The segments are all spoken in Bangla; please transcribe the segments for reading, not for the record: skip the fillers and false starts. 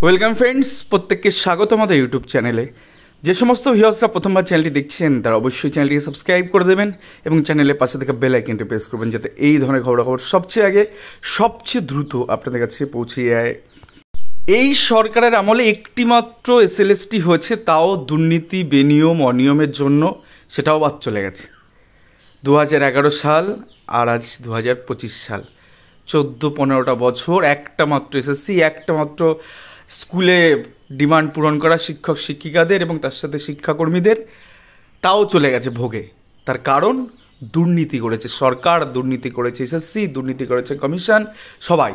ওয়েলকাম ফ্রেন্ডস, প্রত্যেককে স্বাগত আমাদের ইউটিউব চ্যানেলে। যে সমস্ত ভিউয়ার্সরা প্রথমবার চ্যানেলটি দেখছেন তারা অবশ্যই চ্যানেলটিকে সাবস্ক্রাইব করে দেবেন এবং চ্যানেলের পাশে থাকা বেল আইকনটি প্রেস করবেন, যাতে এই ধরনের খবরাখবর সবচেয়ে আগে সবচেয়ে দ্রুত আপনাদের কাছে পৌঁছে যায়। এই সরকারের আমলে একটিমাত্র এসএলএসটি হয়েছে, তাও দুর্নীতি, বেনিয়ম, অনিয়মের জন্য, সেটাও বাদ চলে গেছে। 2011 সাল আর আজ 2025 সাল, 14-15টা বছর একটা মাত্র এসএসসি, একটা মাত্র স্কুলে ডিমান্ড পূরণ করা শিক্ষক শিক্ষিকাদের এবং তার সাথে শিক্ষাকর্মীদের, তাও চলে গেছে ভোগে। তার কারণ দুর্নীতি করেছে সরকার, দুর্নীতি করেছে এসএসসি, দুর্নীতি করেছে কমিশন, সবাই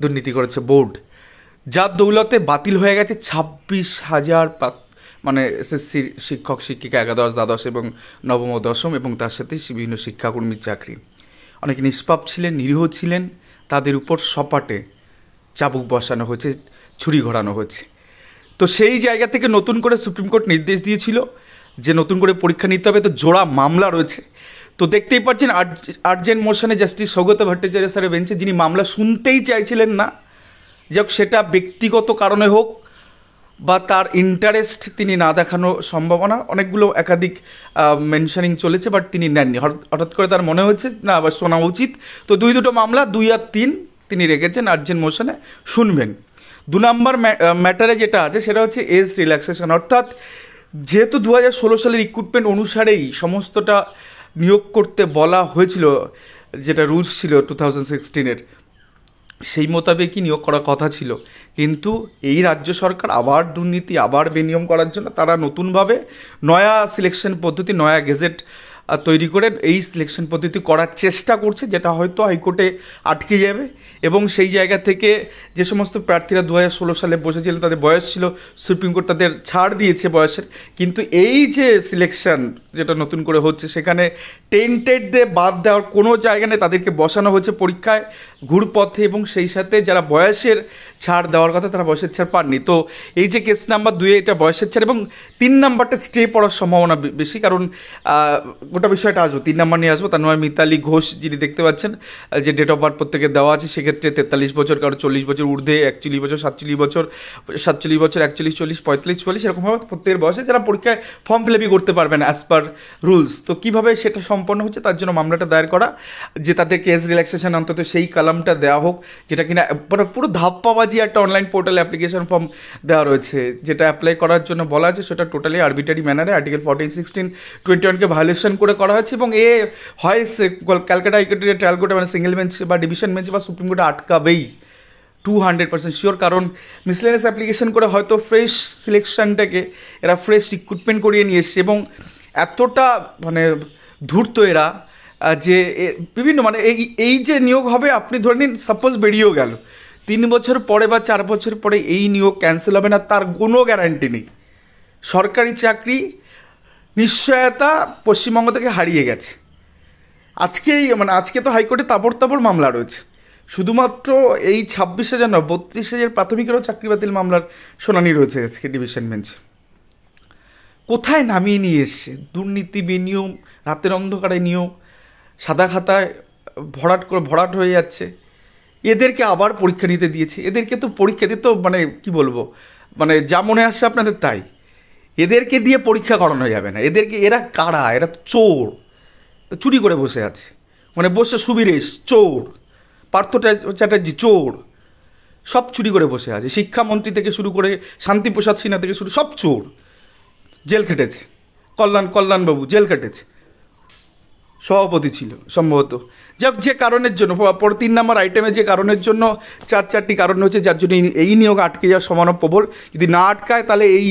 দুর্নীতি করেছে বোর্ড, যার দৌলতে বাতিল হয়ে গেছে 26,000 মানে এসএসসির শিক্ষক শিক্ষিকা, একাদশ, দ্বাদশ এবং নবম ও দশম, এবং তার সাথে বিভিন্ন শিক্ষাকর্মীর চাকরি। অনেকে নিষ্পাপ ছিলেন, নিরীহ ছিলেন, তাদের উপর সপাটে চাবুক বসানো হয়েছে, ছুরি ঘোরানো হয়েছে। তো সেই জায়গা থেকে নতুন করে সুপ্রিম কোর্ট নির্দেশ দিয়েছিল যে নতুন করে পরীক্ষা নিতে হবে। তো জোড়া মামলা রয়েছে। তো দেখতেই পাচ্ছেন আর্জেন্ট মোশনে জাস্টিস সৌগত ভট্টাচার্য স্যারের বেঞ্চে, যিনি মামলা শুনতেই চাইছিলেন না, যাক সেটা ব্যক্তিগত কারণে হোক বা তার ইন্টারেস্ট তিনি না দেখানো সম্ভাবনা, অনেকগুলো একাধিক মেনশনিং চলেছে, বাট তিনি নেননি। হঠাৎ করে তার মনে হচ্ছে না আবার শোনা উচিত। তো দুটো মামলা 2 আর 3 তিনি রেখেছেন আর্জেন্ট মোশনে, শুনবেন। 2 নম্বর ম্যাটারে যেটা আছে সেটা হচ্ছে এজ রিল্যাক্সেশন, অর্থাৎ যেহেতু 2016 সালের রিক্রুটমেন্ট অনুসারেই সমস্তটা নিয়োগ করতে বলা হয়েছিল, যেটা রুলস ছিল 2016-এর, সেই মোতাবেকই নিয়োগ করার কথা ছিল। কিন্তু এই রাজ্য সরকার আবার দুর্নীতি, আবার বেনিয়ম করার জন্য তারা নতুনভাবে নয়া সিলেকশন পদ্ধতি, নয়া গেজেট তৈরি করে এই সিলেকশন পদ্ধতি করার চেষ্টা করছে, যেটা হয়তো হাইকোর্টে আটকে যাবে। এবং সেই জায়গা থেকে যে সমস্ত প্রার্থীরা 2016 সালে বসেছিলেন, তাদের বয়স ছিল, সুপ্রিম কোর্ট তাদের ছাড় দিয়েছে বয়সের। কিন্তু এই যে সিলেকশন যেটা নতুন করে হচ্ছে, সেখানে টেন্টেড দিয়ে বাদ দেওয়ার কোনো জায়গা নেই, তাদেরকে বসানো হচ্ছে পরীক্ষায় ঘুরপথে, এবং সেই সাথে যারা বয়সের ছাড় দেওয়ার কথা তারা বয়সের ছাড় পাননি। তো এই যে কেস নাম্বার 2, এটা বয়সের ছাড়, এবং 3 নাম্বারটা স্টে পড়ার সম্ভাবনা বেশি, কারণ গোটা বিষয়টা আসবো, 3 নাম্বার নিয়ে আসবো। তার নয় মিতালি ঘোষ, যিনি দেখতে পাচ্ছেন যে ডেট অফ বার্থ প্রত্যেকের দেওয়া আছে, সেক্ষেত্রে 43 বছর, কারো 40 বছর ঊর্ধ্বে, 41 বছর, 47 বছর, 47 বছর, 41, 40, 45, 44, এরকমভাবে প্রত্যেকের বয়সে যারা পরীক্ষায় ফর্ম ফিল আপই করতে পারবেন অ্যাজ পার রুলস। তো কীভাবে সেটা সম্পন্ন হচ্ছে, তার জন্য মামলাটা দায়ের করা, যে তাদেরকে এজ রিল্যাক্সেশন অন্তত সেই কালামটা দেওয়া হোক, যেটা কিনা পুরো ধাপ্পাবাজি একটা অনলাইন পোর্টাল অ্যাপ্লিকেশন ফর্ম দেওয়া রয়েছে, যেটা অ্যাপ্লাই করার জন্য বলা আছে, সেটা টোটালি আরবিটারি ম্যানারে আর্টিকেল 14, 16, 21কে ভায়োলেশন করে করা হয়েছে। এবং এ হয় ক্যালকাটা হাইকোর্টের ট্রায়াল কোর্টে, মানে সিঙ্গেল বেঞ্চ বা ডিভিশন বেঞ্চ বা সুপ্রিম কোর্টে আটকাবেই, 200% শিওর। কারণ মিসলেনিয়াস অ্যাপ্লিকেশন করে হয়তো ফ্রেশ সিলেকশনটাকে এরা ফ্রেশ রিক্রুটমেন্ট করিয়ে নিয়ে এসছে, এবং এতটা মানে ধূর্ত এরা যে বিভিন্ন মানে এই যে নিয়োগ হবে, আপনি ধরে নিন সাপোজ বেরিয়েও গেল, 3 বছর পরে বা 4 বছর পরে এই নিয়োগ ক্যান্সেল হবে না, তার কোনো গ্যারান্টি নেই। সরকারি চাকরি নিশ্চয়তা পশ্চিমবঙ্গ থেকে হারিয়ে গেছে। আজকে তো হাইকোর্টে তাবড় মামলা রয়েছে, শুধুমাত্র এই 26,000 না, 32,000 প্রাথমিকেরও চাকরি বাতিল মামলার শুনানি রয়েছে আজকে ডিভিশন বেঞ্চে। কোথায় নামিয়ে নিয়ে এসছে দুর্নীতি, বেনিয়ম, রাতের অন্ধকারে নিয়োগ, সাদা খাতায় ভরাট হয়ে যাচ্ছে। এদেরকে আবার পরীক্ষা নিতে দিয়েছে। এদেরকে তো পরীক্ষা দিতে তো মানে কি বলবো, মানে যা মনে আসছে আপনাদের তাই। এদেরকে দিয়ে পরীক্ষা করানো যাবে না। এরা কারা? এরা চোর, চুরি করে বসে আছে, মানে বসে সুবীরেশ চোর, পার্থ চ্যাটার্জি চোর, সব চুরি করে বসে আছে। শিক্ষামন্ত্রী থেকে শুরু করে শান্তিপ্রসাদ সিনহা থেকে শুরু, সব চোর, জেল খেটেছে। কল্যাণবাবু জেল খেটেছে, সভাপতি ছিল সম্ভবত। যে কারণের জন্য পরে 3 নম্বর আইটেমে যে কারণের জন্য 4টি কারণ হচ্ছে, যার জন্য এই নিয়োগ আটকে যাওয়ার সম্ভাবনা প্রবল। যদি না আটকায় তাহলে এই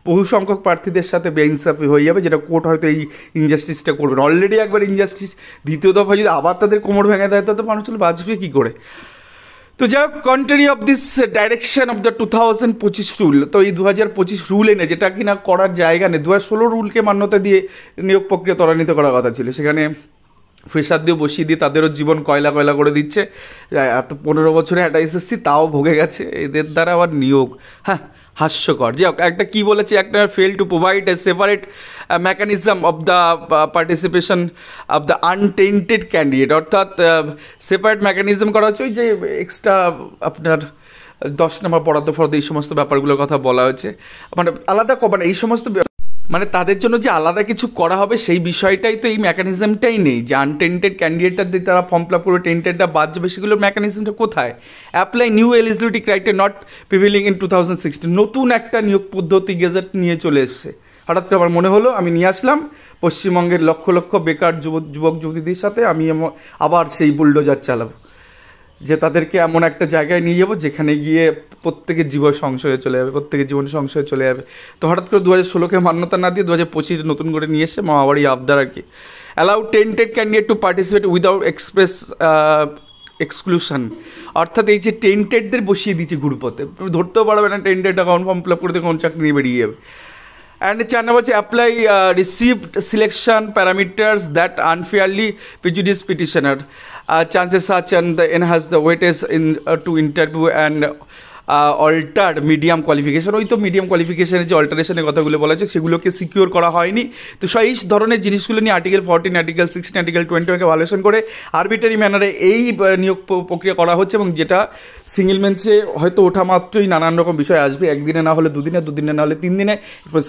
বহু সংখ্যক প্রার্থীদের সাথে বেইনসাফি হয়ে যাবে, যেটা কোর্ট হয়তো এই ইনজাস্টিসটা করবে। অলরেডি একবার ইনজাস্টিস, দ্বিতীয় দফা যদি আবার তাদের কোমর ভেঙে দেয়, তো মানুষ বাঁচবে কী করে? তো যাই হোক, contrary of this direction of the 2025 rule, তো এই 2025 রুল এনে যেটা কিনা করার জায়গা নেই, 2016 রুলকে মান্যতা দিয়ে নিয়োগ প্রক্রিয়া ত্বরান্বিত করার কথা ছিল, সেখানে ফ্রেশার দিয়ে বসিয়ে দিয়ে তাদেরও জীবন কয়লা করে দিচ্ছে। এত 15 বছরে একটা এসএসসি তাও ভোগে গেছে, এদের দ্বারা আবার নিয়োগ, হ্যাঁ হাস্যকর। যে একটা কি বলেছে, একটা fail to provide a separate mechanism of the participation of the untainted candidate, অর্থাৎ সেপারেট মেকানিজম করা হচ্ছে, ওই যে এক্সট্রা আপনার 10 নম্বর বরাদ্দ ফরাদ্দ এই সমস্ত ব্যাপারগুলোর কথা বলা হয়েছে। মানে আলাদা মানে এই সমস্ত মানে তাদের জন্য যে আলাদা কিছু করা হবে সেই বিষয়টাই তো, এই মেকানিজমটাই নেই যে আনটেন্টেড ক্যান্ডিডেটটা দিয়ে তারা ফর্ম ফিল আপ করে টেন্টেডটা বাদ যাবে, সেগুলোর মেকানিজমটা কোথায়? Apply new eligibility criteria not prevailing in 2016, নতুন একটা নিয়োগ পদ্ধতি গেজেট নিয়ে চলে এসছে। হঠাৎ করে আমার মনে হলো আমি নিয়ে আসলাম পশ্চিমবঙ্গের লক্ষ লক্ষ বেকার যুবক যুবতীদের সাথে আমি আবার সেই বুলডোজার চালাবো, যে তাদেরকে এমন একটা জায়গায় নিয়ে যাবো যেখানে গিয়ে প্রত্যেকের জীবন সংশয়ে চলে যাবে, প্রত্যেকের জীবন সংশয়ে চলে যাবে। তো হঠাৎ করে 2016-কে মান্যতা না দিয়ে 2025 নতুন করে নিয়ে এসে মামাবাড়ি আবদার আর কি। Allow tainted candidate to participate without express exclusion, অর্থাৎ এই যে টেন্টেডদের বসিয়ে দিয়েছে গ্রুপতে, ধরতেও পারবে না tainted account form fill up করতে কোন চাকরি নিয়ে বেরিয়ে যাবে। And 4 number apply received selection parameters that unfairly prejudice petitioner. Chances such and enhance the weightage in to interview and altered medium qualification. ওই তো মিডিয়াম কোয়ালিফিকেশনের যে অল্টারেশনের কথাগুলো বলা আছে সেগুলোকে সিকিউর করা হয়নি। তো সেই ধরনের জিনিসগুলো নিয়ে আর্টিকেল 14, আর্টিকেল 16, আর্টিকেল 21-কে ভায়োলেশন করে আরবিটারি ম্যানারে এই নিয়োগ প্রক্রিয়া করা হচ্ছে, এবং যেটা সিঙ্গেল বেঞ্চে হয়তো ওঠা মাত্রই নানান রকম বিষয় আসবে, একদিনে না হলে দুদিনে, দুদিনে না হলে 3 দিনে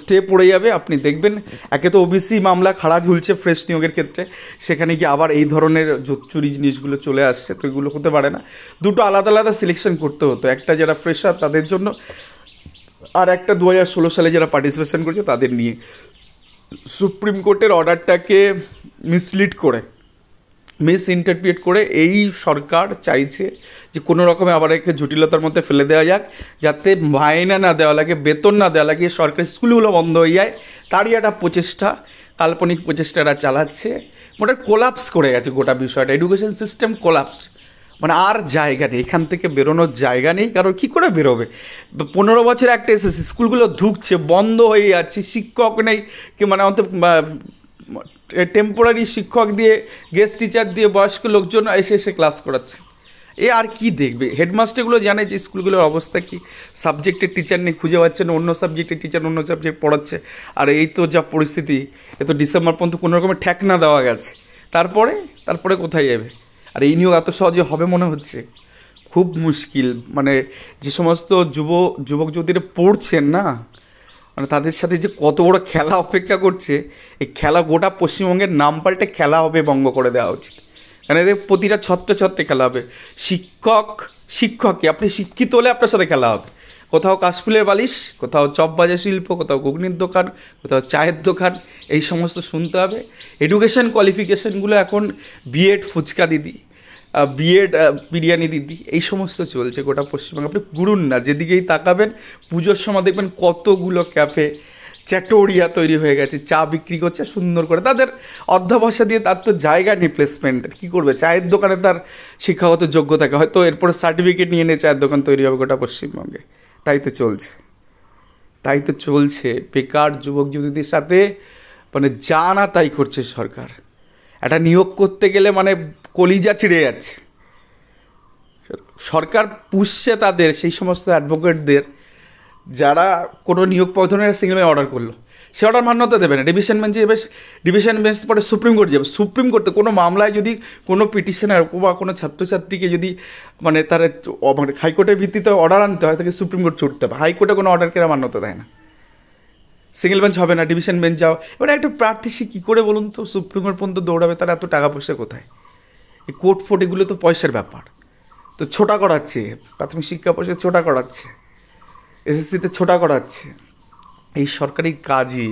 স্টে পড়ে যাবে। আপনি দেখবেন একে তো ওবিসি মামলা খাড়া ঝুলছে ফ্রেশ নিয়োগের ক্ষেত্রে, সেখানে গিয়ে আবার এই ধরনের চুরি জিনিসগুলো চলে আসছে। তো এগুলো হতে পারে না, দুটো আলাদা আলাদা সিলেকশন করতে হতো, একটা যারা ফ্রেশার তাদের জন্য আর একটা 2016 সালে যারা পার্টিসিপেশন করেছে তাদের নিয়ে। সুপ্রিম কোর্টের অর্ডারটাকে মিসলিড করে, মিস ইন্টারপ্রিট করে এই সরকার চাইছে যে কোনো রকমে আবার একে জটিলতার মধ্যে ফেলে দেওয়া যাক, যাতে মাইনে না দেওয়া লাগে, বেতন না দেওয়া লাগে, সরকারি স্কুলগুলো বন্ধ হয়ে যায়। তারই একটা প্রচেষ্টা, কাল্পনিক প্রচেষ্টাটা চালাচ্ছে। মোটা কোলাপস করে গেছে গোটা বিষয়টা, এডুকেশন সিস্টেম কোলাপস, মানে আর জায়গা নেই, এখান থেকে বেরোনোর জায়গা নেই। কারণ কী করে বেরোবে? 15 বছর একটা এসেছে, স্কুলগুলো ধুকছে, বন্ধ হয়ে যাচ্ছে, শিক্ষক নেই কি, মানে অন্তত টেম্পোরারি শিক্ষক দিয়ে, গেস্ট টিচার দিয়ে বয়স্ক লোকজন এসে ক্লাস করাচ্ছে। এ আর কি দেখবে? হেডমাস্টারগুলো জানে যে স্কুলগুলোর অবস্থা কি, সাবজেক্টের টিচার নেই, খুঁজে পাচ্ছে না, অন্য সাবজেক্টের টিচার অন্য সাবজেক্ট পড়াচ্ছে। আর এই তো যা পরিস্থিতি, এ তো ডিসেম্বর পর্যন্ত কোনো রকমের ঠেক না দেওয়া গেছে, তারপরে কোথায় যাবে? আর এই নিয়োগ এত সহজে হবে মনে হচ্ছে? খুব মুশকিল। মানে যে সমস্ত যুবক যুবতীরা পড়ছেন না, মানে তাদের সাথে যে কত বড় খেলা অপেক্ষা করছে, এই খেলা গোটা পশ্চিমবঙ্গের নাম পাল্টে খেলা হবে বঙ্গ করে দেওয়া উচিত। কারণ এদের প্রতিটা ছত্রে খেলা হবে। শিক্ষককে আপনি শিক্ষিত হলে আপনার সাথে খেলা হবে। কোথাও কাশফুলের বালিশ, কোথাও চপ বাজার শিল্প, কোথাও ঘুগনির দোকান, কোথাও চায়ের দোকান, এই সমস্ত শুনতে হবে। এডুকেশন কোয়ালিফিকেশানগুলো এখন বিএড ফুচকা দিদি, বিএড বিরিয়ানি দিদি, এই সমস্ত চলছে গোটা পশ্চিমবঙ্গে। আপনি ঘুরুন না, যেদিকেই তাকাবেন পুজোর সময় দেখবেন কতগুলো ক্যাফে চ্যাটোরিয়া তৈরি হয়ে গেছে, চা বিক্রি করছে সুন্দর করে। তাদের অধ্যাবসা দিয়ে তার তো জায়গা নেই প্লেসমেন্টের, কী করবে? চায়ের দোকানে তার শিক্ষাগত যোগ্যতাকে হয়তো এরপরে সার্টিফিকেট নিয়ে নিয়ে চায়ের দোকান তৈরি হবে গোটা পশ্চিমবঙ্গে। তাই তো চলছে বেকার যুবক যুবতীদের সাথে, মানে যা না তাই করছে সরকার। একটা নিয়োগ করতে গেলে মানে কলিজা ছিঁড়ে যাচ্ছে। সরকার পুষছে তাদের সেই সমস্ত অ্যাডভোকেটদের যারা কোনো নিয়োগ পদ্ধতির সিঙ্গেল অর্ডার করলো, সে অর্ডার মান্যতা দেবে না। ডিভিশন বেঞ্চ পরে সুপ্রিম কোর্ট যাবে। সুপ্রিম কোর্টে কোনো মামলায় যদি কোনো পিটিশনার বা কোনো ছাত্রছাত্রীকে যদি মানে তার মানে হাইকোর্টের ভিত্তিতে অর্ডার আনতে হয়, তাকে সুপ্রিম কোর্ট ছুটতে হবে। হাইকোর্টে কোনো অর্ডারকে মান্যতা দেয় না, সিঙ্গেল বেঞ্চ হবে না, ডিভিশন বেঞ্চ যাও। এবার একটা প্রার্থী সে কী করে বলুন তো সুপ্রিম কোর্ট পর্যন্ত দৌড়াবে? তার এত টাকা পয়সা কোথায়? এই কোর্ট ফোর্ট এগুলো তো পয়সার ব্যাপার। তো ছোটা করাচ্ছে, প্রাথমিক শিক্ষা পরিষদ ছোটা করাচ্ছে, এসএসসিতে ছোটা করাচ্ছে। এই সরকারি কাজই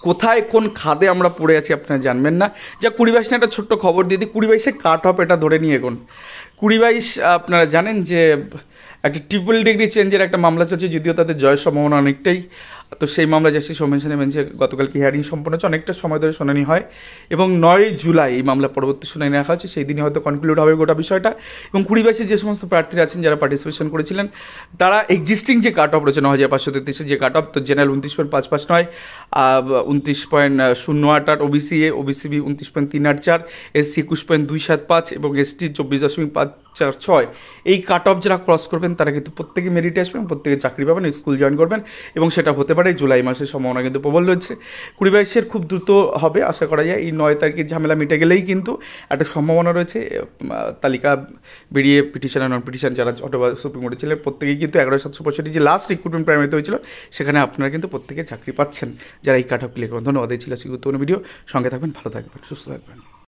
কোথায় কোন খাদে আমরা পড়ে আছি আপনারা জানবেন না। যা 2022 নিয়ে একটা ছোট্ট খবর দিয়ে দিই, 2022-এ কাট অফ এটা ধরে নিয়ে এখন 2022 আপনারা জানেন যে একটা ট্রিপল ডিগ্রি চেঞ্জের একটা মামলা চলছে, যদিও তাদের জয়ের সম্ভাবনা অনেকটাই। তো সেই মামলা জাস্টিস সৌমেন বেঞ্চে গতকালকে হিয়ারিং সম্পন্ন হচ্ছে, অনেকটা সময় ধরে শুনানি হয় এবং 9 জুলাই এই মামলা পরবর্তী শুনানি রাখা হচ্ছে। সেই দিনই হয়তো কনক্লুড হবে গোটা বিষয়টা। এবং 2022-এ যে সমস্ত প্রার্থীরা আছেন যারা পার্টিসিপেশন করেছিলেন, তারা এক্সিস্টিং যে কাট অফ রয়েছে 9533 যে কাট অফ, তো জেনারেল 29.559, 29.088, ওবিসি 29.384, এসসি 21.275 এবং এসটি 24.546। এই কাট অফ যারা ক্রস করবেন তারা কিন্তু প্রত্যেকে মেরিটে আসবেন, প্রত্যেকে চাকরি পাবেন, স্কুল জয়েন করবেন এবং সেটা হতে পারে জুলাই মাসের সম্ভাবনা কিন্তু প্রবল রয়েছে। 20-22-এর খুব দ্রুত হবে আশা করা যায়। এই 9 তারিখের ঝামেলা মিটে গেলেই কিন্তু একটা সম্ভাবনা রয়েছে। তালিকা বেরিয়ে পিটিশন আর নন পিটিশন যারা অথবা সুপ্রিম কোর্টে ছিলেন প্রত্যেকেই কিন্তু 11,765 যে লাস্ট রিক্রুটমেন্ট প্রাইমারিতে হয়েছিল সেখানে আপনারা কিন্তু প্রত্যেকে চাকরি পাচ্ছেন যারা এই কাট অফ ক্লিয়ার করুন। ধন্যবাদ। এই ছিল আজকে গুরুত্বপূর্ণ ভিডিও। সঙ্গে থাকবেন, ভালো থাকবেন, সুস্থ থাকবেন।